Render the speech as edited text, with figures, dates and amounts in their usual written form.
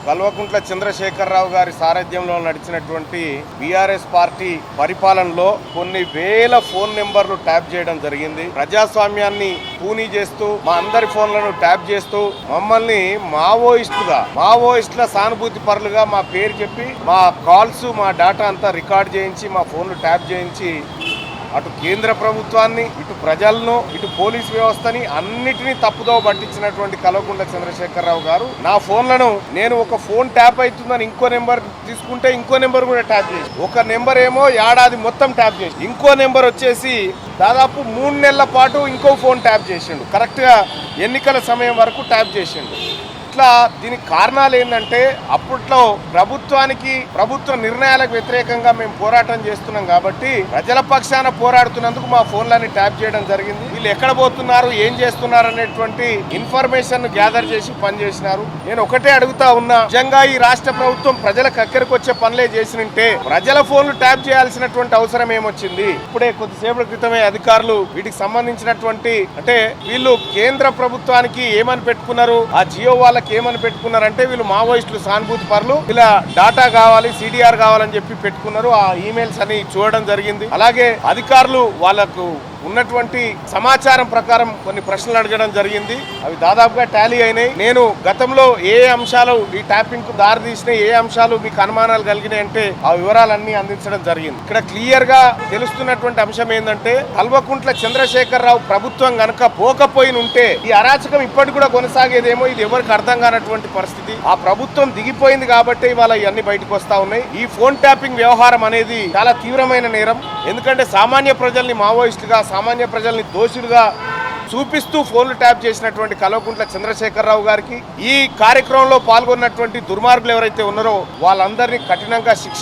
కల్వకుంట్ల చంద్రశేఖరరావు గారి సారథ్యంలో నడిచినటువంటి బీఆర్ఎస్ పార్టీ పరిపాలనలో కొన్ని వేల ఫోన్ నెంబర్లు ట్యాప్ చేయడం జరిగింది. ప్రజాస్వామ్యాన్ని పూనీ చేస్తూ మా అందరి ఫోన్లను ట్యాప్ చేస్తూ మమ్మల్ని మావోయిస్టుల సానుభూతి పరులుగా మా పేరు చెప్పి మా కాల్స్ మా డేటా అంతా రికార్డ్ చేయించి మా ఫోన్లు ట్యాప్ చేయించి అటు కేంద్ర ప్రభుత్వాన్ని ఇటు ప్రజలను ఇటు పోలీస్ వ్యవస్థని అన్నిటినీ తప్పుదో పట్టించినటువంటి కల్వకుంట్ల చంద్రశేఖరరావు గారు నా ఫోన్లను నేను ఒక ఫోన్ ట్యాప్ అవుతుందని ఇంకో నెంబర్ తీసుకుంటే ఇంకో నెంబర్ కూడా ట్యాప్ చేసి ఒక నెంబర్ ఏమో ఏడాది మొత్తం ట్యాప్ చేసి ఇంకో నెంబర్ వచ్చేసి దాదాపు 3 నెలల పాటు ఇంకో ఫోన్ ట్యాప్ చేసిండు. కరెక్ట్గా ఎన్నికల సమయం వరకు ట్యాప్ చేసిండు. ఇట్లా దీనికి కారణాలు ఏంటంటే అప్పట్లో ప్రభుత్వ నిర్ణయాలకు వ్యతిరేకంగా మేము పోరాటం చేస్తున్నాం కాబట్టి ప్రజల పక్షాన పోరాడుతున్నందుకు మా ఫోన్లని ట్యాప్ చేయడం జరిగింది. వీళ్ళు ఎక్కడ పోతున్నారు ఏం చేస్తున్నారు అనేటువంటి ఇన్ఫర్మేషన్ గ్యాదర్ చేసి పనిచేసినారు. నేను ఒకటే అడుగుతా ఉన్నా, నిజంగా ఈ రాష్ట్ర ప్రభుత్వం ప్రజలకు అక్కడికి వచ్చే పనులే చేసినంటే ప్రజల ఫోన్లు ట్యాప్ చేయాల్సినటువంటి అవసరం ఏమొచ్చింది? ఇప్పుడే కొద్దిసేపటి క్రితమే అధికారులు వీటికి సంబంధించినటువంటి అంటే వీళ్ళు కేంద్ర ప్రభుత్వానికి ఏమని పెట్టుకున్నారు, ఆ జియో వాళ్ళకి ఏమని పెట్టుకున్నారంటే వీళ్ళు మావోయిస్టులు సానుభూతి పరులు, ఇలా డాటా కావాలి సిడిఆర్ కావాలని చెప్పి పెట్టుకున్నారు. ఆ ఈమెయిల్స్ అని చూడడం జరిగింది. అలాగే అధికారులు వాళ్ళకు ఉన్నటువంటి సమాచారం ప్రకారం కొన్ని ప్రశ్నలు అడగడం జరిగింది. అవి దాదాపుగా టాలీ అయినాయి. నేను గతంలో ఏ అంశాలు ఈ ట్యాపింగ్ కు దారి తీసినాయి, ఏ అంశాలు మీకు అనుమానాలు కలిగినాయి అంటే ఆ వివరాలన్నీ అందించడం జరిగింది. ఇక్కడ క్లియర్ గా తెలుస్తున్నటువంటి అంశం ఏంటంటే కల్వకుంట్ల చంద్రశేఖరరావు ప్రభుత్వం గనక పోకపోయి ఉంటే ఈ అరాచకం ఇప్పటికి కూడా కొనసాగేదేమో, ఇది ఎవరికి అర్థం కానటువంటి పరిస్థితి. ఆ ప్రభుత్వం దిగిపోయింది కాబట్టి ఇవాళ ఇవన్నీ బయటకు వస్తా ఉన్నాయి. ఈ ఫోన్ ట్యాపింగ్ వ్యవహారం అనేది చాలా తీవ్రమైన నేరం. ఎందుకంటే సామాన్య ప్రజల్ని మావోయిస్టులుగా, సామాన్య ప్రజల్ని దోషులుగా చూపిస్తూ ఫోన్లు ట్యాప్ చేసినటువంటి కల్వకుంట్ల చంద్రశేఖరరావు గారికి ఈ కార్యక్రమంలో పాల్గొన్నటువంటి దుర్మార్గులు ఎవరైతే ఉన్నారో వాళ్ళందరినీ కఠినంగా శిక్ష